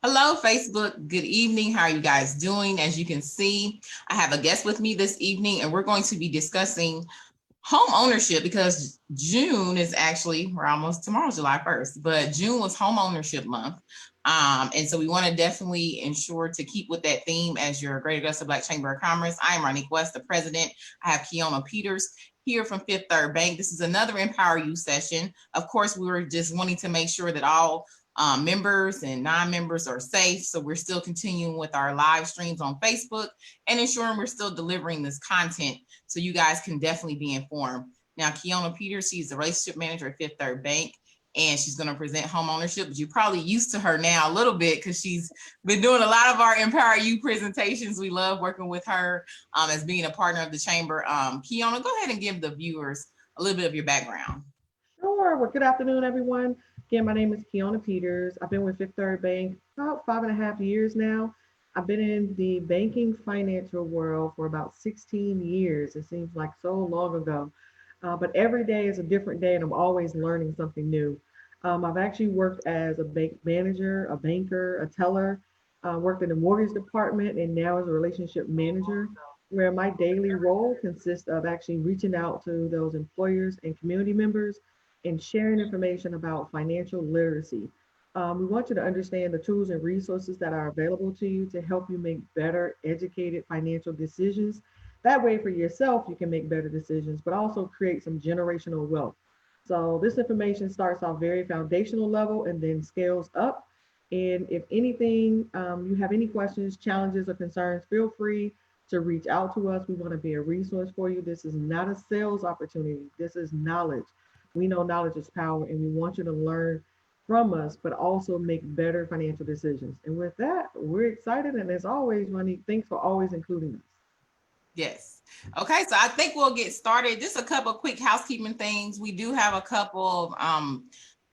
Hello, Facebook. Good evening. How are you guys doing? As you can see, I have a guest with me this evening, and we're going to be discussing home ownership because June is actually, we're almost tomorrow's July 1st, but June was home ownership month. And so we want to definitely ensure to keep with that theme as your Greater Augusta Black Chamber of Commerce. I am Ronique West, the president. I have Kiona Peters here from Fifth Third Bank. This is another Empower You session. Of course, we were just wanting to make sure that all members and non-members are safe. So we're still continuing with our live streams on Facebook and ensuring we're still delivering this content so you guys can definitely be informed. Now, Kiona Peters, she's the relationship manager at Fifth Third Bank, and she's going to present home ownership. But you're probably used to her now a little bit because she's been doing a lot of our Empower You presentations. We love working with her as being a partner of the chamber. Kiona, go ahead and give the viewers a little bit of your background. Sure. Well, good afternoon, everyone. Again, my name is Kiona Peters. I've been with Fifth Third Bank about 5.5 years now. I've been in the banking financial world for about 16 years. It seems like so long ago. But every day is a different day, and I'm always learning something new. I've actually worked as a bank manager, a banker, a teller, worked in the mortgage department, and now as a relationship manager, where my daily role consists of actually reaching out to those employers and community members and sharing information about financial literacy. We want you to understand the tools and resources that are available to you to help you make better, educated financial decisions. That way, for yourself, you can make better decisions, but also create some generational wealth. So, this information starts off very foundational level and then scales up. And if anything, you have any questions, challenges, or concerns, feel free to reach out to us. We want to be a resource for you. This is not a sales opportunity, this is knowledge. We know knowledge is power, and we want you to learn from us, but also make better financial decisions. And with that, we're excited. And as always, Monique, thanks for always including us. Yes. Okay, so I think we'll get started. Just a couple of quick housekeeping things. We do have a couple of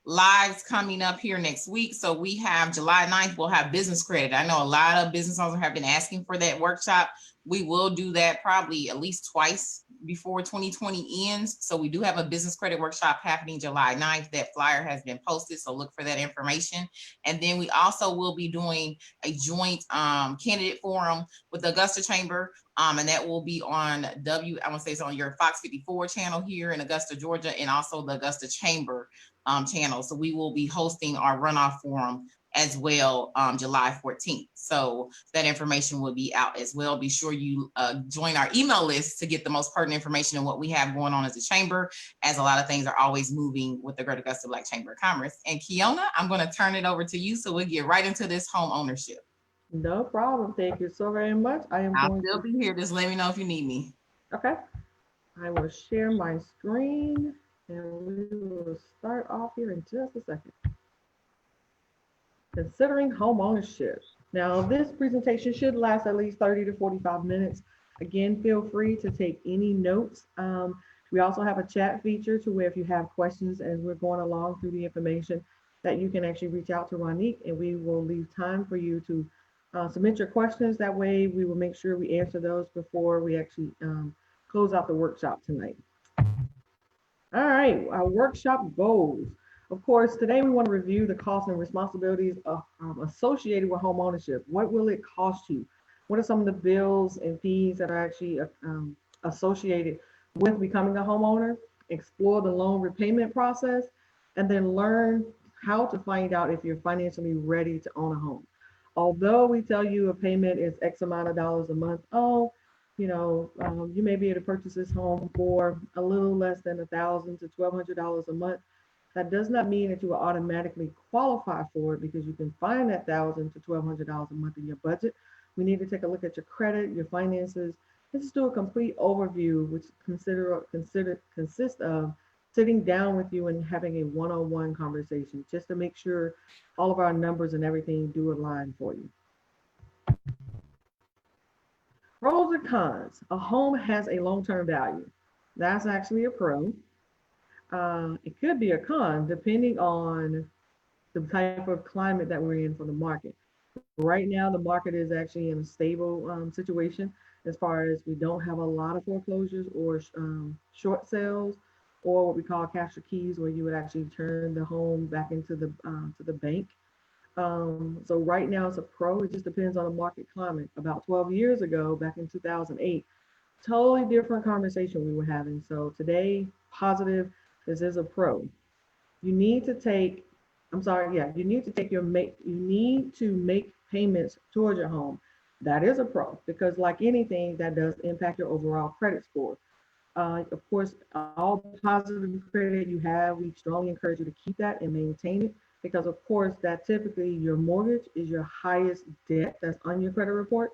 lives coming up here next week. So we have July 9th, we'll have business credit. I know a lot of business owners have been asking for that workshop. We will do that probably at least twice before 2020 ends. So we do have a business credit workshop happening July 9th. That flyer has been posted, so look for that information. And then we also will be doing a joint candidate forum with the Augusta Chamber, and that will be on I want to say it's on your Fox 54 channel here in Augusta, Georgia, and also the Augusta Chamber channel. So we will be hosting our runoff forum as well July 14th. So that information will be out as well. Be sure you join our email list to get the most pertinent information on what we have going on as a chamber, as a lot of things are always moving with the Greater Augusta Black Chamber of Commerce. And Kiona, I'm going to turn it over to you so we'll get right into this home ownership. No problem. Thank you so very much. I am I'll going still to, be here. Just let me know if you need me. okay, I will share my screen and we will start off here in just a second. Considering home ownership. Now, this presentation should last at least 30 to 45 minutes. Again, feel free to take any notes. We also have a chat feature to where if you have questions as we're going along through the information, that you can actually reach out to Ronique and we will leave time for you to submit your questions. That way, we will make sure we answer those before we actually close out the workshop tonight. All right, our workshop goals. Of course, today we want to review the costs and responsibilities associated with home ownership. What will it cost you? What are some of the bills and fees that are actually associated with becoming a homeowner? Explore the loan repayment process, and then learn how to find out if you're financially ready to own a home. Although we tell you a payment is X amount of dollars a month, you may be able to purchase this home for a little less than $1,000 to $1,200 a month. That does not mean that you will automatically qualify for it because you can find that $1,000 to $1,200 a month in your budget. We need to take a look at your credit, your finances, and just do a complete overview, which consists of sitting down with you and having a one-on-one conversation just to make sure all of our numbers and everything do align for you. Pros and cons. A home has a long-term value. That's actually a pro. It could be a con depending on the type of climate that we're in for the market. Right now, the market is actually in a stable situation as far as we don't have a lot of foreclosures or short sales or what we call capture keys, where you would actually turn the home back into the to the bank. So right now it's a pro. It just depends on the market climate. About 12 years ago, back in 2008, totally different conversation we were having. So today, positive, this is a pro. You need to take, I'm sorry, yeah, you need to make payments towards your home. That is a pro because like anything, that does impact your overall credit score. Of course, all the positive credit you have, we strongly encourage you to keep that and maintain it because, of course, that typically your mortgage is your highest debt that's on your credit report.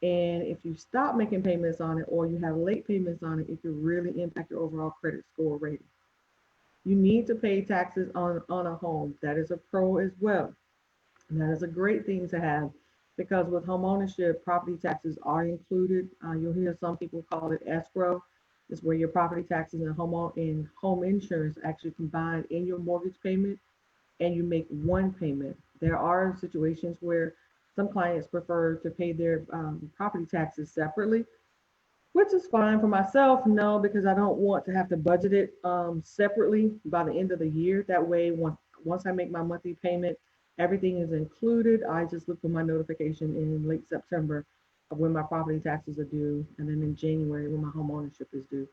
And if you stop making payments on it or you have late payments on it, it could really impact your overall credit score rating. You need to pay taxes on a home. That is a pro as well. And that is a great thing to have because with home ownership, property taxes are included. You'll hear some people call it escrow. It's where your property taxes and home insurance actually combined in your mortgage payment and you make one payment. There are situations where some clients prefer to pay their property taxes separately, which is fine for myself. No, because I don't want to have to budget it separately by the end of the year. That way, once I make my monthly payment, everything is included. I just look for my notification in late September of when my property taxes are due, and then in January when my home ownership is due.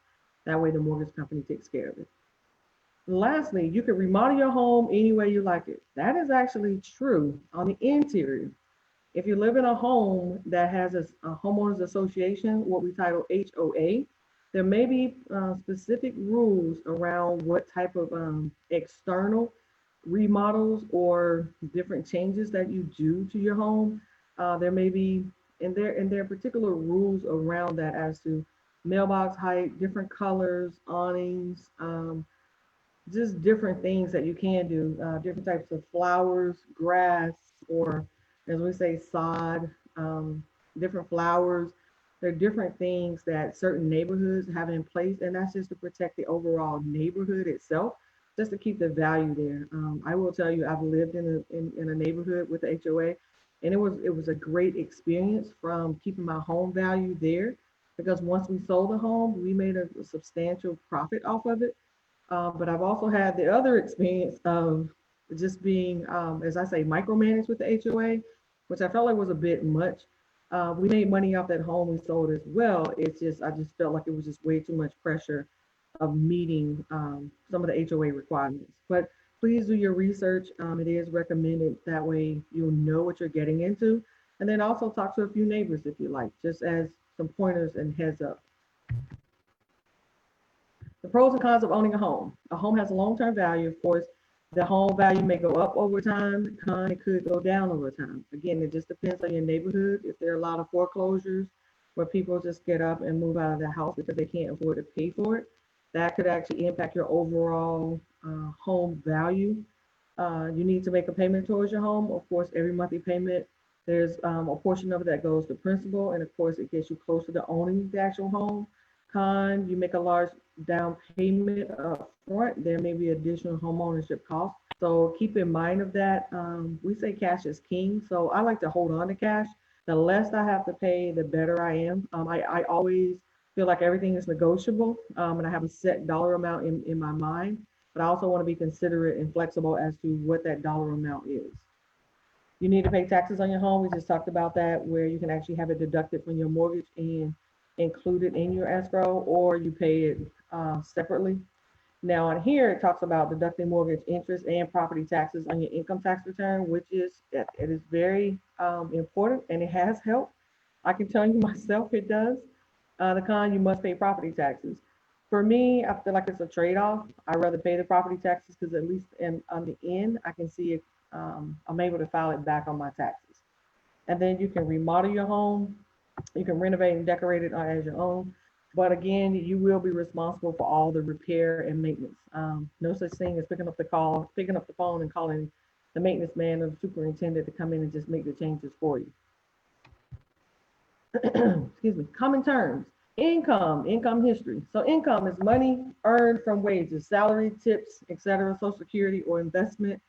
That way, the mortgage company takes care of it. Lastly, you can remodel your home any way you like it. That is actually true on the interior. If you live in a home that has a homeowners association, what we title HOA, there may be specific rules around what type of external remodels or different changes that you do to your home. There may be, and there are particular rules around that as to mailbox height, different colors, awnings, just different things that you can do, different types of flowers, grass, or as we say, sod, um, different flowers. There are different things that certain neighborhoods have in place, and that's just to protect the overall neighborhood itself, just to keep the value there. I will tell you, I've lived in a neighborhood with the HOA, and it was a great experience from keeping my home value there, because once we sold the home, we made a substantial profit off of it, but I've also had the other experience of just being, as I say, micromanaged with the HOA, which I felt like was a bit much. We made money off that home we sold as well. I just felt like it was just way too much pressure of meeting some of the HOA requirements. But please do your research. It is recommended. That way you'll know what you're getting into. And then also talk to a few neighbors if you like, just as some pointers and heads up. The pros and cons of owning a home. A home has a long-term value. Of course, the home value may go up over time. Con, it could go down over time. Again, it just depends on your neighborhood. If there are a lot of foreclosures where people just get up and move out of their house because they can't afford to pay for it, that could actually impact your overall home value. You need to make a payment towards your home. Of course, every monthly payment, there's a portion of it that goes to principal, and of course, it gets you closer to owning the actual home. Con, you make a large down payment up front, there may be additional home ownership costs. So keep in mind of that. We say cash is king, so I like to hold on to cash. The less I have to pay, the better I am. I always feel like everything is negotiable, and I have a set dollar amount in my mind, but I also want to be considerate and flexible as to what that dollar amount is. You need to pay taxes on your home. We just talked about that, where you can actually have it deducted from your mortgage and included in your escrow, or you pay it separately. Now, on here, it talks about deducting mortgage interest and property taxes on your income tax return, which it is very important, and it has helped. I can tell you myself, it does. The con, you must pay property taxes. For me, I feel like it's a trade-off. I'd rather pay the property taxes because at least on the end, I can see it. I'm able to file it back on my taxes. And then you can remodel your home. You can renovate and decorate it as your own. But again, you will be responsible for all the repair and maintenance. No such thing as picking up the phone and calling the maintenance man or the superintendent to come in and just make the changes for you. Excuse me. Common terms. Income history. So income is money earned from wages, salary, tips, etc., social security, or investment.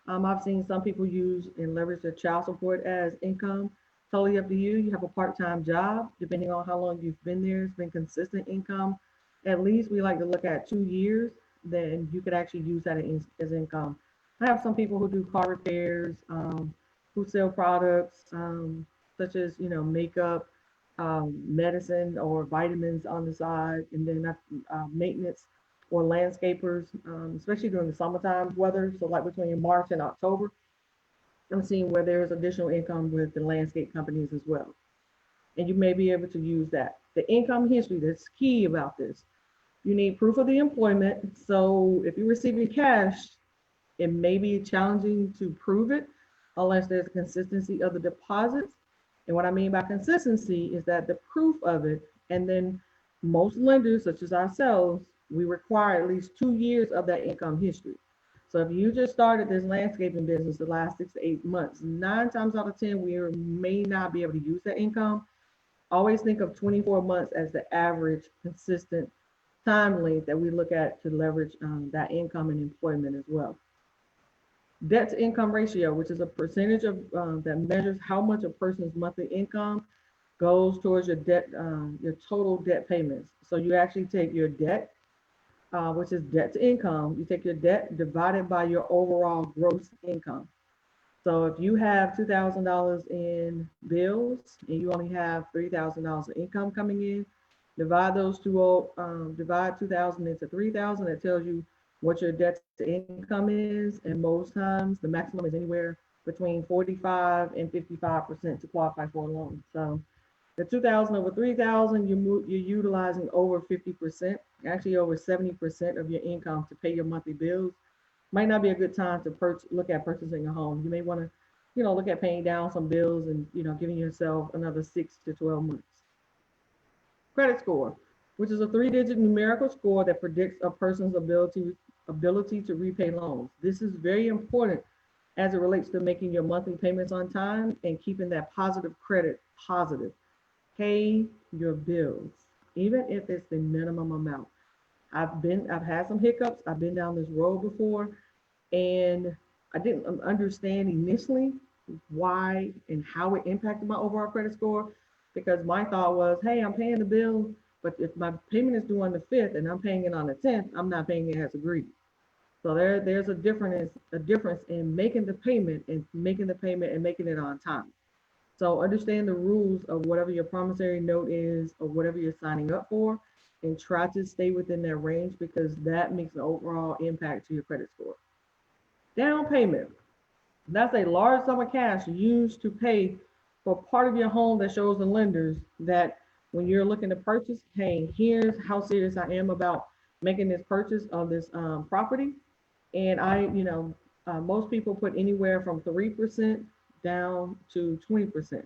I've seen some people use and leverage their child support as income. Totally up to you. You have a part-time job, depending on how long you've been there. It's been consistent income. At least we like to look at 2 years. Then you could actually use that as income. I have some people who do car repairs. who sell products such as makeup, medicine or vitamins on the side, and then maintenance or landscapers, especially during the summertime weather. So like between March and October, I'm seeing where there's additional income with the landscape companies as well. And you may be able to use that. The income history, that's key about this. You need proof of the employment. So if you're receiving cash, it may be challenging to prove it unless there's a consistency of the deposits. And what I mean by consistency is that the proof of it, and then most lenders, such as ourselves, we require at least 2 years of that income history. So if you just started this landscaping business the last 6 to 8 months, 9 times out of 10, we may not be able to use that income. Always think of 24 months as the average consistent time length that we look at to leverage that income and employment as well. Debt to income ratio, which is a percentage of that measures how much a person's monthly income goes towards your debt, your total debt payments. So you actually take your debt, which is debt to income. You take your debt divided by your overall gross income. So if you have $2,000 in bills and you only have $3,000 in income coming in, divide 2,000 into 3,000. That tells you what your debt to income is, and most times the maximum is anywhere between 45 and 55% to qualify for a loan. So the 2,000 over 3,000, you're utilizing over 50%, actually over 70% of your income to pay your monthly bills. Might not be a good time to look at purchasing a home. You may want to, look at paying down some bills and, giving yourself another 6 to 12 months. Credit score, which is a 3-digit numerical score that predicts a person's ability to repay loans. This is very important as it relates to making your monthly payments on time and keeping that positive credit positive. Pay your bills, even if it's the minimum amount. I've had some hiccups. I've been down this road before, and I didn't understand initially why and how it impacted my overall credit score, because my thought was, hey, I'm paying the bill, but if my payment is due on the 5th and I'm paying it on the 10th, I'm not paying it as agreed. So there's a difference in making the payment and making it on time. So understand the rules of whatever your promissory note is or whatever you're signing up for, and try to stay within that range, because that makes an overall impact to your credit score. Down payment. That's a large sum of cash used to pay for part of your home that shows the lenders that when you're looking to purchase, hey, here's how serious I am about making this purchase of this property. And most people put anywhere from 3% down to 20%.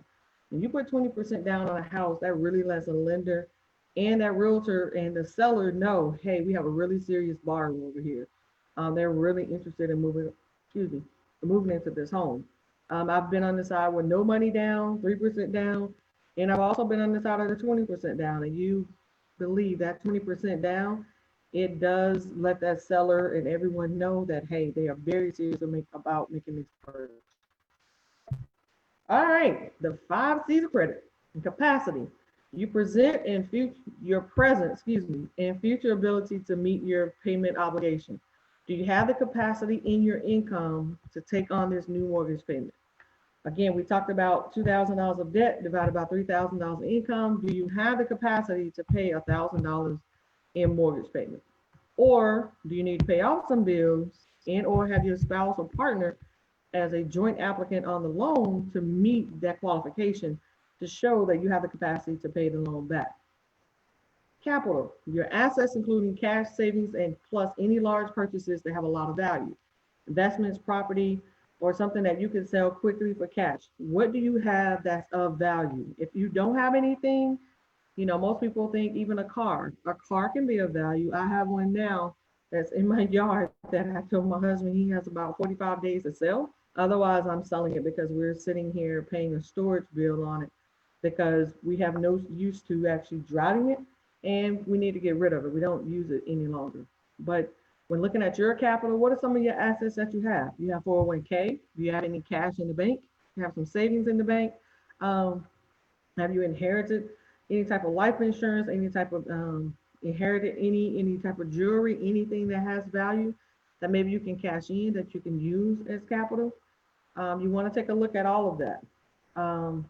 When you put 20% down on a house, that really lets a lender and that realtor and the seller know, hey, we have a really serious borrower over here. They're really interested in moving into this home. I've been on the side with no money down, 3% down, and I've also been on the side of the 20% down. And you believe that 20% down, it does let that seller and everyone know that, hey, they are very serious about making this purchase. All right, the 5 C's of credit and capacity. You present and your present, and future ability to meet your payment obligation. Do you have the capacity in your income to take on this new mortgage payment? Again, we talked about $2,000 of debt divided by $3,000 in income. Do you have the capacity to pay $1,000 in mortgage payment? Or do you need to pay off some bills and or have your spouse or partner as a joint applicant on the loan to meet that qualification to show that you have the capacity to pay the loan back? Capital, your assets including cash, savings, and plus any large purchases that have a lot of value. Investments, property, or something that you can sell quickly for cash. What do you have that's of value? If you don't have anything, most people think even a car. A car can be of value. I have one now that's in my yard that I told my husband he has about 45 days to sell. Otherwise, I'm selling it because we're sitting here paying a storage bill on it because we have no use to actually driving it, and we need to get rid of it. We don't use it any longer. But when looking at your capital, what are some of your assets that you have? You have 401k. Do you have any cash in the bank? You have some savings in the bank? Have you inherited any type of life insurance, any type of inherited any type of jewelry, anything that has value that maybe you can cash in that you can use as capital? You want to take a look at all of that.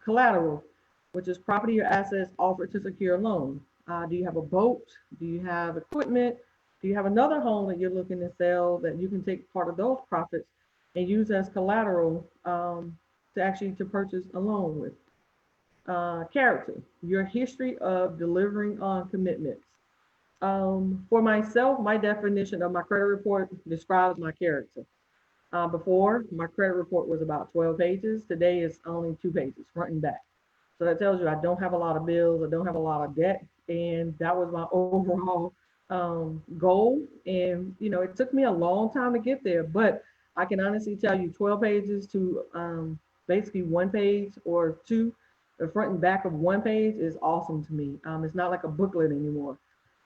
Collateral, which is property or assets offered to secure a loan. Do you have a boat? Do you have equipment? Do you have another home that you're looking to sell that you can take part of those profits and use as collateral to actually to purchase a loan with? Character, your history of delivering on commitments. For myself, my definition of my credit report describes my character. Before, my credit report was about 12 pages. Today it's only 2 pages, front and back. So that tells you I don't have a lot of bills, I don't have a lot of debt, and that was my overall goal. And it took me a long time to get there, but I can honestly tell you, 12 pages to basically 1 page or two, the front and back of 1 page is awesome to me. It's not like a booklet anymore.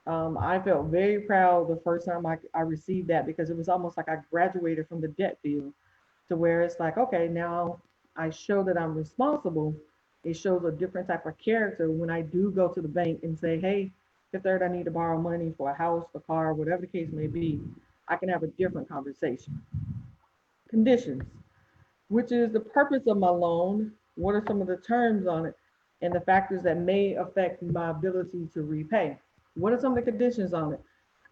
I felt very proud the first time I received that because it was almost like I graduated from the debt field to where it's like, okay, now I show that I'm responsible. It shows a different type of character when I do go to the bank and say, hey, if third I need to borrow money for a house, a car, whatever the case may be, I can have a different conversation. Conditions, which is the purpose of my loan, what are some of the terms on it, and the factors that may affect my ability to repay. What are some of the conditions on it?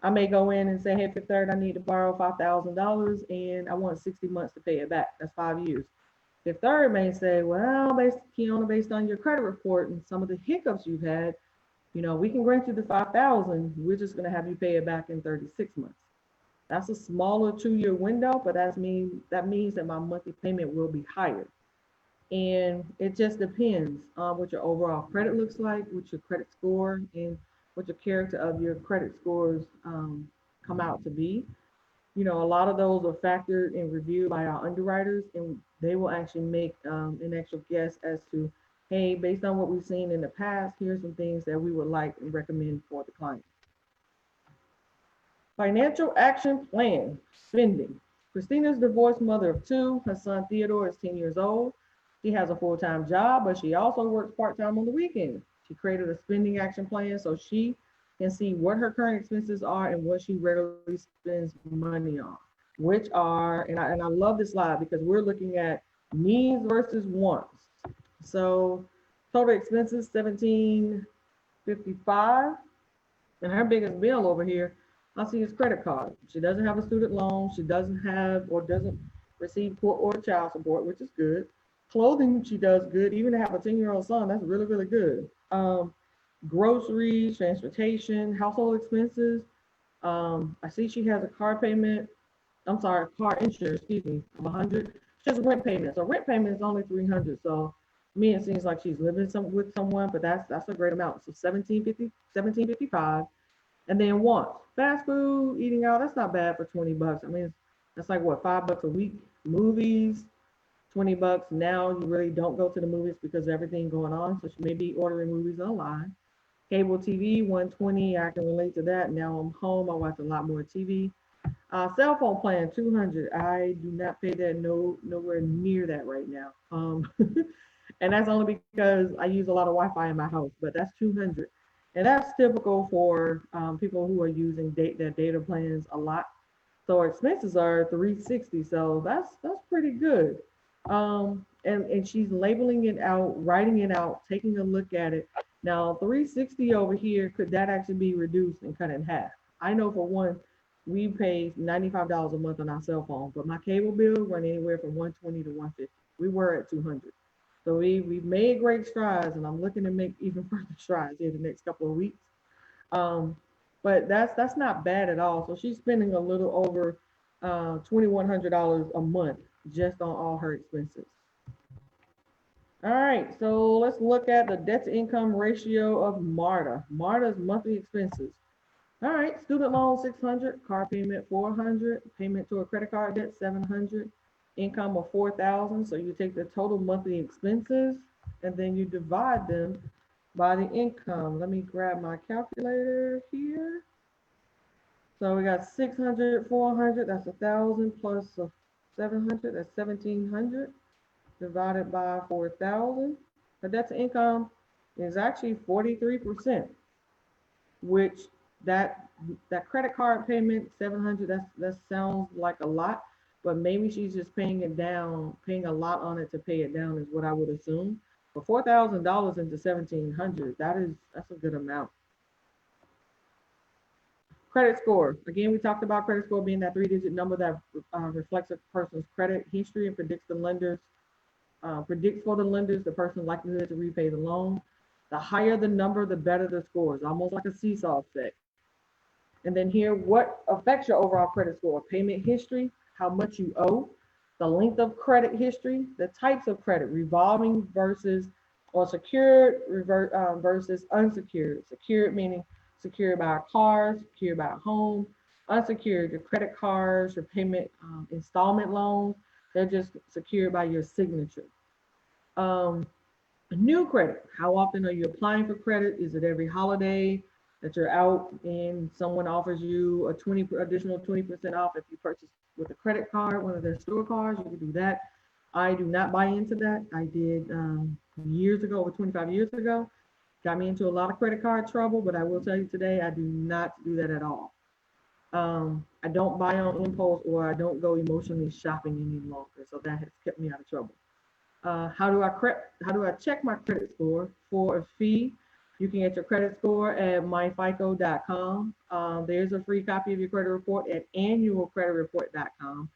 I may go in and say, hey, Fifth Third, I need to borrow $5,000 and I want 60 months to pay it back. That's 5 years. Fifth Third may say, well, Kiona, based on your credit report and some of the hiccups you've had, we can grant you the 5,000. We're just going to have you pay it back in 36 months. That's a smaller 2 year window, but that means that my monthly payment will be higher. And it just depends on what your overall credit looks like, what your credit score, and what your character of your credit scores come out to be. A lot of those are factored and reviewed by our underwriters, and they will actually make an actual guess as to, hey, based on what we've seen in the past, here's some things that we would like and recommend for the client. Financial action plan, spending. Christina's divorced mother of two. Her son Theodore is 10 years old. She has a full-time job, but she also works part-time on the weekends. She created a spending action plan so she can see what her current expenses are and what she regularly spends money on, which are, and I love this slide because we're looking at needs versus wants. So total expenses 1755, and her biggest bill over here I see his credit card. She doesn't have a student loan. She doesn't have or doesn't receive court or child support, which is good. Clothing, she does good. Even to have a 10-year-old son, that's really, really good. Groceries, transportation, household expenses. I see she has a car payment. I'm sorry, car insurance, excuse me, of 100. She has a rent payment. So rent payment is only 300. So me, it seems like she's living with someone, but that's a great amount. So 1755. And then want fast food, eating out, that's not bad for 20 bucks. I mean, that's like what, $5 a week? Movies, 20 bucks. Now you really don't go to the movies because of everything going on. So she may be ordering movies online. Cable TV, 120. I can relate to that. Now I'm home. I watch a lot more TV. Cell phone plan, 200. I do not pay that nowhere near that right now. And that's only because I use a lot of Wi-Fi in my house, but that's 200. And that's typical for people who are using their data plans a lot. So our expenses are 360. So that's pretty good. And she's labeling it out, writing it out, taking a look at it. Now 360 over here, could that actually be reduced and cut in half? I know for one, we pay $95 a month on our cell phone, but my cable bill run anywhere from 120 to 150. We were at 200. So we've made great strides, and I'm looking to make even further strides in the next couple of weeks. Um, but that's not bad at all. So she's spending a little over $2,100 a month just on all her expenses. All right, so let's look at the debt to income ratio of Marta. Marta's monthly expenses. All right, student loan 600, car payment 400, payment to a credit card debt 700, income of 4,000. So you take the total monthly expenses and then you divide them by the income. Let me grab my calculator here. So we got 600, 400, that's 1,000 plus 700, that's 1,700 divided by 4,000. The debt to income is actually 43%, which that credit card payment 700, that sounds like a lot, but maybe she's just paying it down, paying a lot on it to pay it down is what I would assume. But $4,000 into 1,700, that's a good amount. Credit score. Again, we talked about credit score being that three-digit number that reflects a person's credit history and predicts for the lenders the person's likelihood to repay the loan. The higher the number, the better the score. It's almost like a seesaw effect. And then here, what affects your overall credit score? Payment history, how much you owe, the length of credit history, the types of credit, revolving versus or secured versus unsecured. Secured meaning secured by a car, secured by a home. Unsecured, your credit cards, your payment installment loans, they're just secured by your signature. Um, New credit. How often are you applying for credit? Is it every holiday that you're out and someone offers you a additional 20% off if you purchase with a credit card, one of their store cards? You can do that. I do not buy into that. I did years ago, over 25 years ago. Got me into a lot of credit card trouble, but I will tell you today, I do not do that at all. I don't buy on impulse or I don't go emotionally shopping any longer. So that has kept me out of trouble. How do I check my credit score for a fee? You can get your credit score at myfico.com. There's a free copy of your credit report at annualcreditreport.com.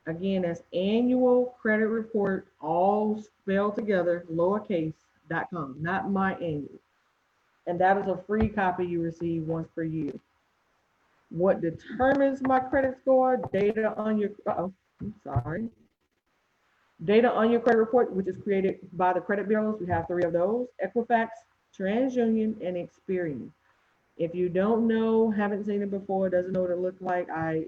Again, that's annual credit report, all spelled together, lowercase.com, not my annual. And that is a free copy you receive once per year. What determines my credit score? Data on your, Data on your credit report, which is created by the credit bureaus. We have three of those: Equifax, TransUnion, and Experian. If you don't know, haven't seen it before, doesn't know what it looks like, I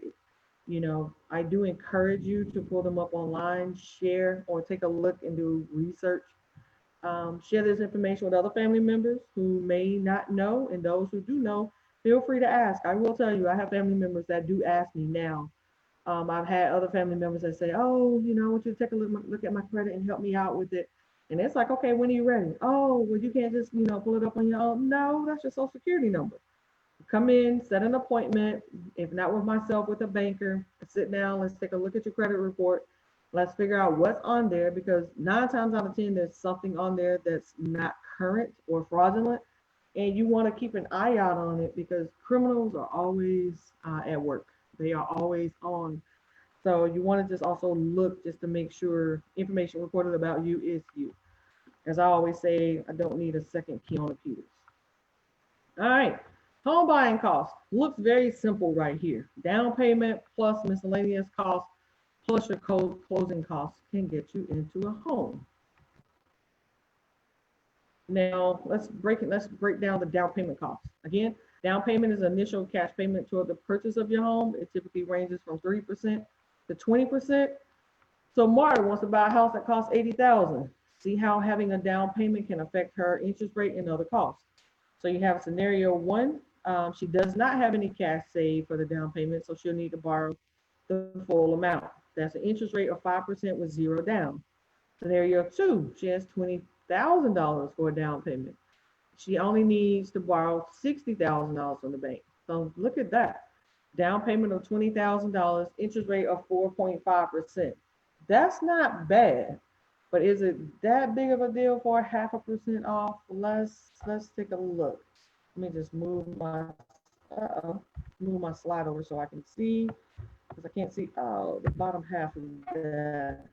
do encourage you to pull them up online, share, or take a look and do research. Share this information with other family members who may not know, and those who do know, feel free to ask. I will tell you, I have family members that do ask me now. I've had other family members that say, "Oh, I want you to take a look at my credit and help me out with it." And it's like, "Okay, when are you ready?" "Oh, well, you can't just, pull it up on your own." "No, that's your social security number. Come in, set an appointment. If not with myself, with a banker, sit down. Let's take a look at your credit report. Let's figure out what's on there, because 9 times out of 10, there's something on there that's not current or fraudulent. And you want to keep an eye out on it because criminals are always at work. They are always on. So you want to just also look just to make sure information reported about you is you. As I always say, I don't need a second Kiona Peters. All right. Home buying costs. Looks very simple right here. Down payment plus miscellaneous costs plus your closing costs can get you into a home. Now let's break down the down payment costs. Again, down payment is initial cash payment toward the purchase of your home. It typically ranges from 3% to 20%. So Marta wants to buy a house that costs $80,000. See how having a down payment can affect her interest rate and other costs. So you have scenario one. She does not have any cash saved for the down payment, so she'll need to borrow the full amount. That's an interest rate of 5% with zero down. Scenario two, she has $20,000 for a down payment. She only needs to borrow $60,000 from the bank. So look at that. Down payment of $20,000, interest rate of 4.5%. That's not bad, but is it that big of a deal for 0.5% off? Let's take a look. Let me just move my slide over so I can see, because I can't see the bottom half of that.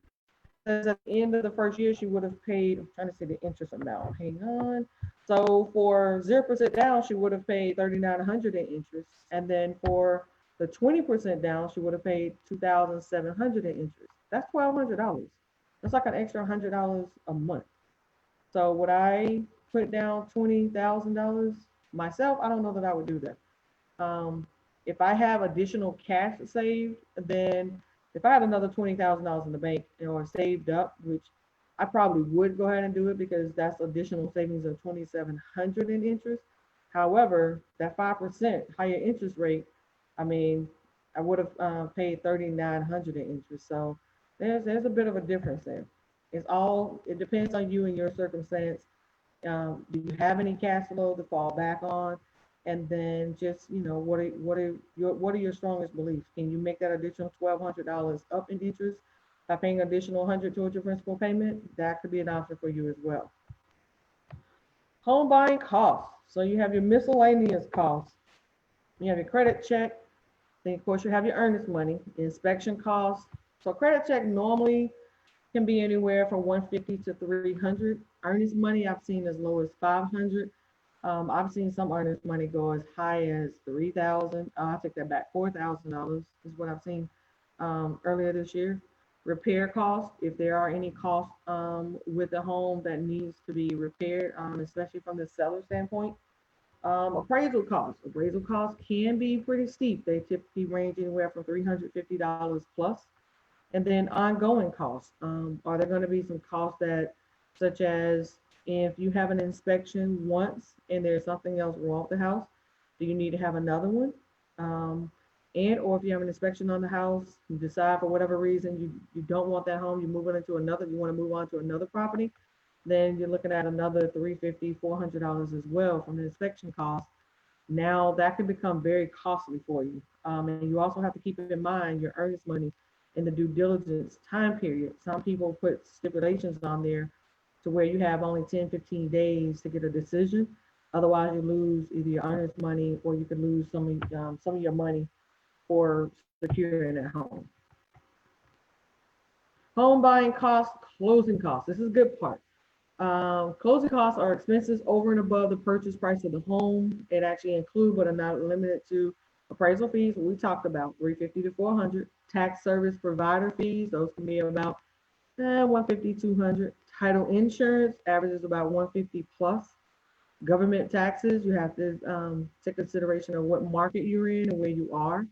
Says at the end of the first year, she would have paid, I'm trying to see the interest amount. Hang on. So for 0% down, she would have paid $3,900 in interest. And then for the 20% down, she would have paid $2,700 in interest. That's $1,200. That's like an extra $100 a month. So would I put down $20,000 myself? I don't know that I would do that. If I have additional cash saved, then if I had another $20,000 in the bank or saved up, which I probably would go ahead and do it because that's additional savings of $2,700 in interest. However, that 5% higher interest rate, I mean, I would have paid $3,900 in interest. So there's a bit of a difference there. It depends on you and your circumstance. Do you have any cash flow to fall back on? And then just, what are your strongest beliefs? Can you make that additional $1,200 up in interest by paying additional 100 towards your principal payment? That could be an option for you as well. Home buying costs. So you have your miscellaneous costs. You have your credit check. Then of course you have your earnest money, inspection costs. So credit check normally can be anywhere from 150 to 300. Earnest money I've seen as low as 500. I've seen some earnest money go as high as 3,000. I take that back. $4,000 is what I've seen earlier this year. Repair costs, if there are any costs with the home that needs to be repaired, especially from the seller standpoint. Appraisal costs. Appraisal costs can be pretty steep. They typically range anywhere from $350 plus. And then ongoing costs. Are there going to be some costs that, such as if you have an inspection once and there's something else wrong with the house, do you need to have another one? Um, and or if you have an inspection on the house, you decide for whatever reason you don't want that home, you're moving into another, you want to move on to another property, then you're looking at another 350, $400 as well from the inspection cost. Now that can become very costly for you. And you also have to keep in mind your earnest money in the due diligence time period. Some people put stipulations on there to where you have only 10, 15 days to get a decision. Otherwise, you lose either your earnest money or you could lose some of your money for securing that home. Home buying costs, closing costs. This is a good part. Closing costs are expenses over and above the purchase price of the home. It actually include, but are not limited to, appraisal fees. We talked about 350 to 400. Tax service provider fees. Those can be about 150, 200. Title insurance averages about 150 plus. Government taxes. You have to take consideration of what market you're in and where you are.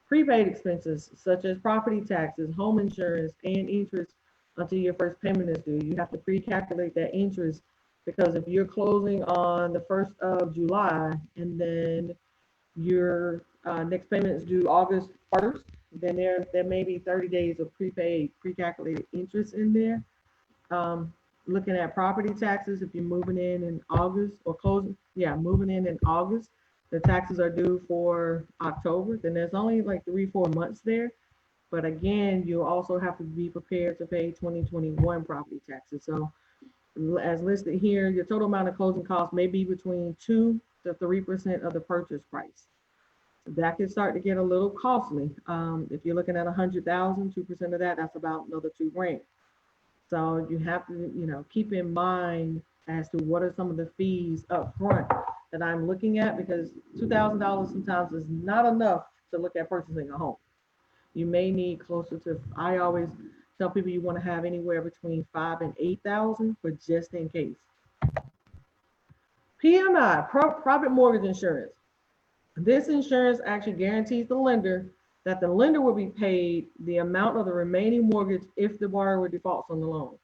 Prepaid expenses such as property taxes, home insurance, and interest until your first payment is due. You have to pre-calculate that interest because if you're closing on the 1st of July and then your next payment is due August 1st, then there may be 30 days of prepaid, pre-calculated interest in there. Um, Looking at property taxes, if you're moving in August or closing, yeah, moving in August, the taxes are due for October, then there's only like 3, 4 months there. But again, you also have to be prepared to pay 2021 property taxes. So as listed here, your total amount of closing costs may be between 2 to 3% of the purchase price. That can start to get a little costly. If you're looking at 100,000, 2% of that, that's about another 2 grand. So you have to, keep in mind as to what are some of the fees up front that I'm looking at because $2,000 sometimes is not enough to look at purchasing a home. You may need closer to, I always tell people you want to have anywhere between 5 and 8,000 for just in case. PMI, private mortgage insurance. This insurance actually guarantees the lender that the lender will be paid the amount of the remaining mortgage if the borrower defaults on the loan.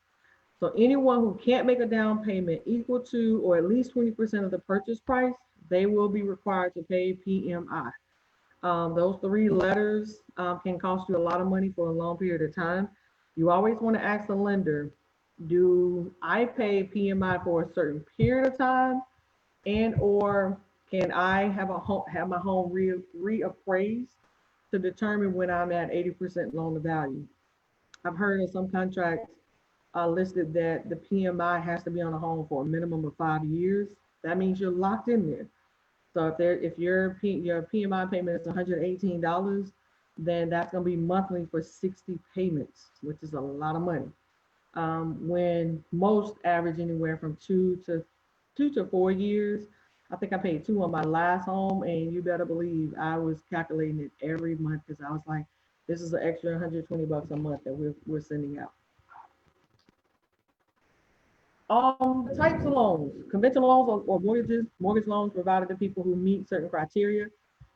So anyone who can't make a down payment equal to or at least 20% of the purchase price, they will be required to pay PMI. Those 3 letters can cost you a lot of money for a long period of time. You always want to ask the lender, do I pay PMI for a certain period of time and or can I have my home reappraised to determine when I'm at 80% loan to value? I've heard of some contracts listed that the PMI has to be on a home for a minimum of 5 years. That means you're locked in there. So if your PMI payment is $118, then that's going to be monthly for 60 payments, which is a lot of money. When most average anywhere from 2 to 4 years. I think I paid 2 on my last home, and you better believe I was calculating it every month because I was like, this is an extra 120 bucks a month that we're sending out. Types of loans, conventional loans or mortgage loans provided to people who meet certain criteria,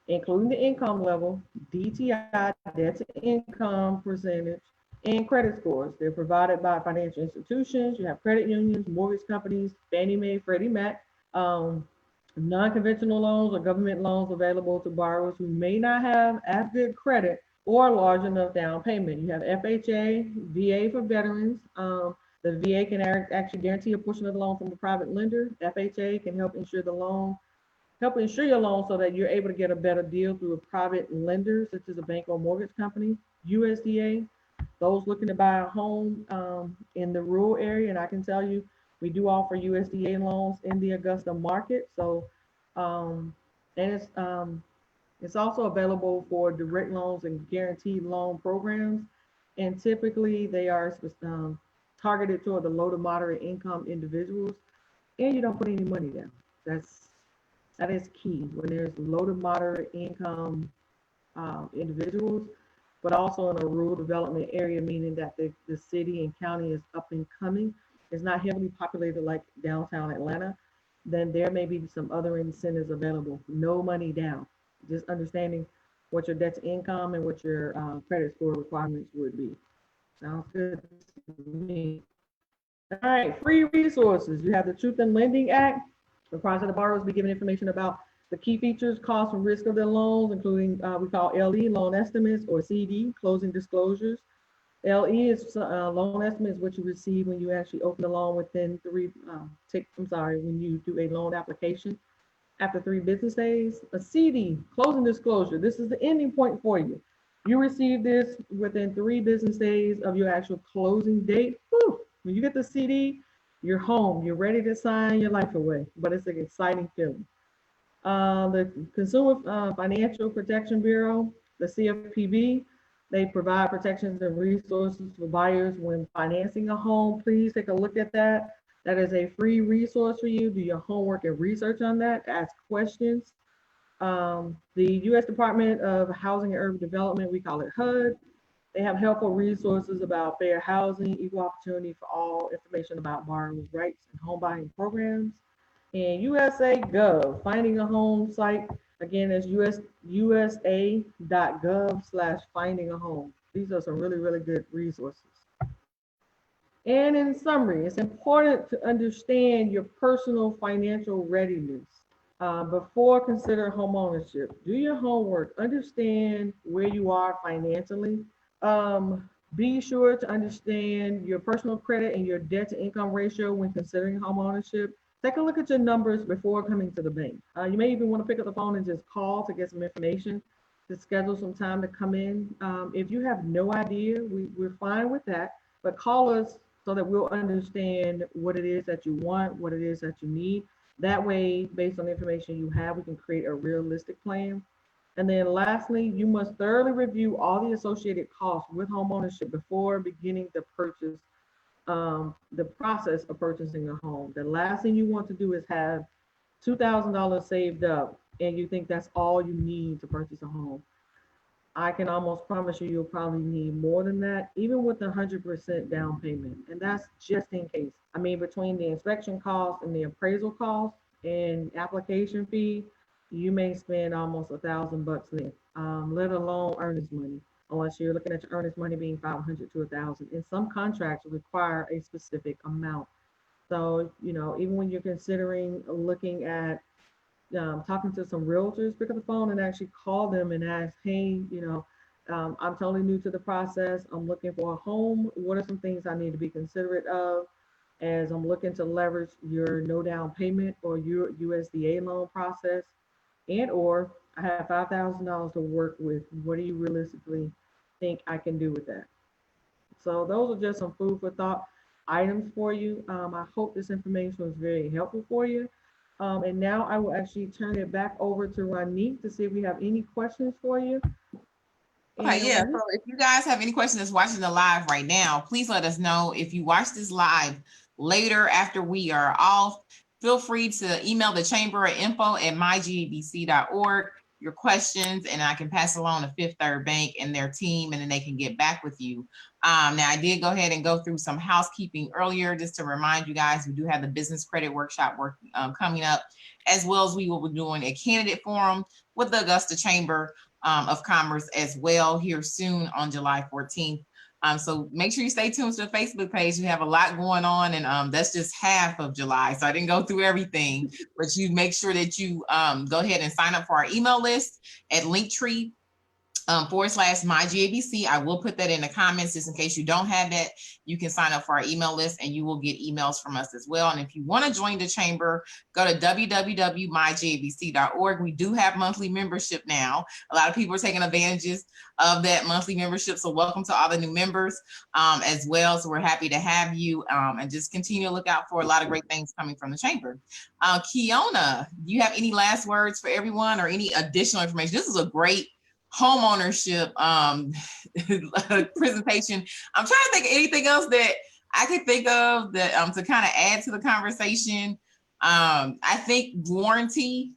including the income level, DTI, debt to income percentage, and credit scores. They're provided by financial institutions. You have credit unions, mortgage companies, Fannie Mae, Freddie Mac. Um, Non-conventional loans or government loans available to borrowers who may not have as good credit or large enough down payment. You have FHA, VA for veterans. The VA can actually guarantee a portion of the loan from a private lender. FHA can help ensure the loan help insure your loan so that you're able to get a better deal through a private lender, such as a bank or mortgage company, USDA, those looking to buy a home in the rural area. And I can tell you, we do offer USDA loans in the Augusta market. So, um, and it's also available for direct loans and guaranteed loan programs. And typically they are targeted toward the low to moderate income individuals. And you don't put any money down. That is key when there's low to moderate income individuals, but also in a rural development area, meaning that the city and county is up and coming. It's not heavily populated like downtown Atlanta. Then there may be some other incentives available. No money down. Just understanding what your debt to income and what your credit score requirements would be. Sounds good to me. All right, free resources. You have the Truth in Lending Act. Requires that the borrowers be given information about the key features, costs, and risk of their loans, including we call LE, loan estimates, or CD, closing disclosures. LE is loan estimate is what you receive when you actually open the loan within when you do a loan application after 3 business days. A CD, closing disclosure. This is the ending point for you. You receive this within 3 business days of your actual closing date. Whew. When you get the CD, you're home. You're ready to sign your life away. But it's an exciting feeling. The Consumer Financial Protection Bureau, the CFPB, they provide protections and resources for buyers when financing a home. Please take a look at that. That is a free resource for you. Do your homework and research on that. Ask questions. The U.S. Department of Housing and Urban Development, we call it HUD. They have helpful resources about fair housing, equal opportunity for all, information about borrowers' rights and home buying programs. And USA Gov, finding a home site, again, is usa.gov/finding a home. These are some really, really good resources. And in summary, it's important to understand your personal financial readiness before consider home ownership. Do your homework, understand where you are financially. Be sure to understand your personal credit and your debt to income ratio when considering home ownership. Take a look at your numbers before coming to the bank. You may even want to pick up the phone and just call to get some information, to schedule some time to come in. If you have no idea, we're fine with that, but call us so that we'll understand what it is that you want, what it is that you need. That way, based on the information you have, we can create a realistic plan. And then lastly, you must thoroughly review all the associated costs with homeownership before beginning the purchase, the process of purchasing a home. The last thing you want to do is have $2,000 saved up and you think that's all you need to purchase a home. I can almost promise you you'll probably need more than that, even with 100% down payment. And that's just in case. I mean, between the inspection cost and the appraisal cost and application fee, you may spend almost $1,000 there, let alone earnest money, unless you're looking at your earnest money being 500 to 1,000. And some contracts require a specific amount. So, even when you're considering looking at talking to some realtors, pick up the phone and actually call them and ask, hey, I'm totally new to the process. I'm looking for a home. What are some things I need to be considerate of as I'm looking to leverage your no down payment or your USDA loan process? And or I have $5,000 to work with. What do you realistically think I can do with that? So those are just some food for thought items for you. I hope this information was very helpful for you. And now I will actually turn it back over to Ronique to see if we have any questions for you. Okay, yeah. So if you guys have any questions that's watching the live right now, please let us know. If you watch this live later after we are off, feel free to email the chamber at info@mygbc.org your questions, and I can pass along to Fifth Third Bank and their team, and then they can get back with you. Now, I did go ahead and go through some housekeeping earlier, just to remind you guys, we do have the business credit workshop coming up, as well as we will be doing a candidate forum with the Augusta Chamber of Commerce as well here soon on July 14th. So make sure you stay tuned to the Facebook page. We have a lot going on, and that's just half of July. So I didn't go through everything, but you make sure that you go ahead and sign up for our email list at Linktree /MyGABC. I will put that in the comments just in case you don't have that. You can sign up for our email list and you will get emails from us as well. And if you want to join the chamber, go to www.mygabc.org. We do have monthly membership now. A lot of people are taking advantages of that monthly membership. So welcome to all the new members as well. So we're happy to have you and just continue to look out for a lot of great things coming from the chamber. Kiona, do you have any last words for everyone or any additional information? This is a great homeownership presentation. I'm trying to think of anything else that I could think of that to kind of add to the conversation. I think warranty.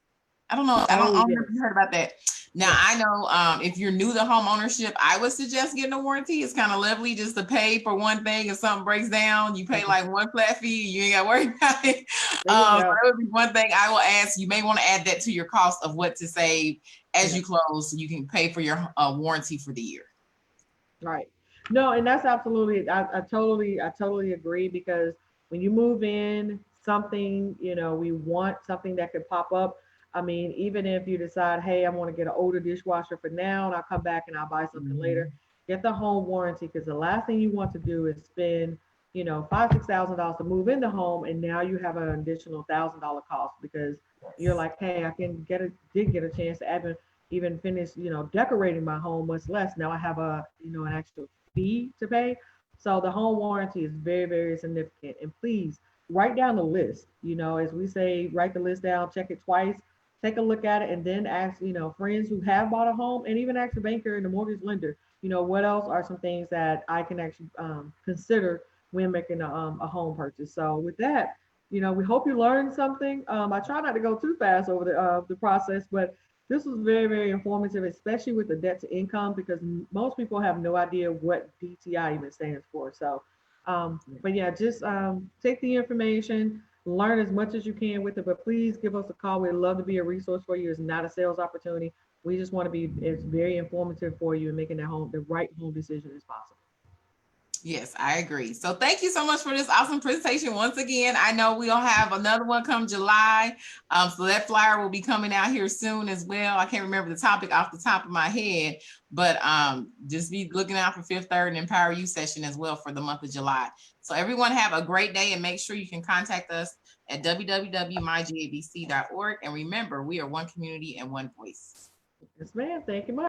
I don't know. I don't know if you heard about that. Now I know if you're new to home ownership, I would suggest getting a warranty. It's kind of lovely just to pay for one thing. If something breaks down, you pay like one flat fee. You ain't got to worry about it. So that would be one thing I will ask. You may want to add that to your cost of what to save as you close, so you can pay for your warranty for the year. Right. No, and that's absolutely, I totally agree, because when you move in something, we want something that could pop up. I mean, even if you decide, hey, I want to get an older dishwasher for now and I'll come back and I'll buy something later, get the home warranty, because the last thing you want to do is spend, $5,000-$6,000 to move in the home, and now you have an additional $1,000 cost because you're like, hey, I did get a chance to even finish, decorating my home, much less now I have an extra fee to pay. So the home warranty is very, very significant. And please write down the list. As we say, write the list down, check it twice, take a look at it, and then ask, friends who have bought a home, and even ask the banker and the mortgage lender, what else are some things that I can actually consider when making a home purchase. So with that, we hope you learned something. I try not to go too fast over the process, but this was very, very informative, especially with the debt to income, because most people have no idea what DTI even stands for. So, but yeah, just take the information, learn as much as you can with it, but please give us a call. We'd love to be a resource for you. It's not a sales opportunity. We just want to be as very informative for you and making the right home decision as possible. Yes, I agree. So thank you so much for this awesome presentation. Once again, I know we'll have another one come July. So that flyer will be coming out here soon as well. I can't remember the topic off the top of my head, but just be looking out for Fifth Third and Empower You session as well for the month of July. So everyone have a great day, and make sure you can contact us at www.mygabc.org. And remember, we are one community and one voice. Yes, ma'am. Thank you much.